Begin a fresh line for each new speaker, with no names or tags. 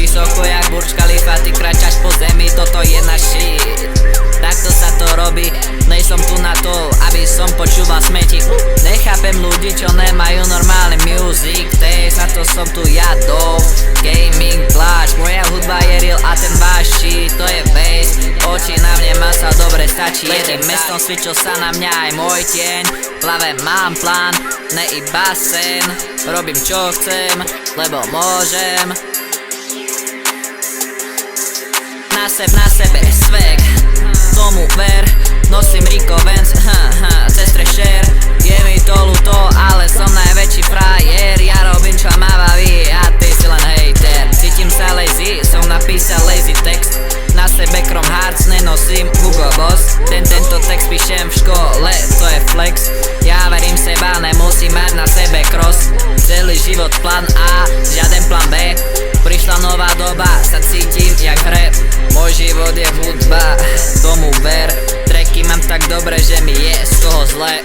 vysoko jak Burj Khalifa, ty kráčaš po zemi, toto je náš shit. Takto sa to robí, nejsom tu na to, aby som počúval smeti. Nechápem ľudí, čo nemajú normálny music taste, na to som tu ja do gaming pláč. Moja hudba je real a ten váš shit, to je bass. Oči na mne má sa dobre stačí. Jedem mestom, svičil sa na mňa aj môj tieň. V hlave mám plán, ne iba sen. Robím čo chcem, lebo môžem. Na sebe swag, tomu ver. Nosím Rico Vance, cez trešer. Je mi to ľúto, ale som najväčší frajer. Ja robím čo ma baví a ty si len hater. Cítim sa lazy, som napísal lazy text. Na sebe Chrome Hearts, nenosím Hugo Boss. Tento text píšem v škole, to je flex. Ja verím seba, nemusím mať na sebe cross. Celý život plán A, žiaden plán B. Prišla nová doba, sa cítim jak rap. Môj život je hudba, tomu ver. Tracky mám tak dobre, že mi je z toho zle.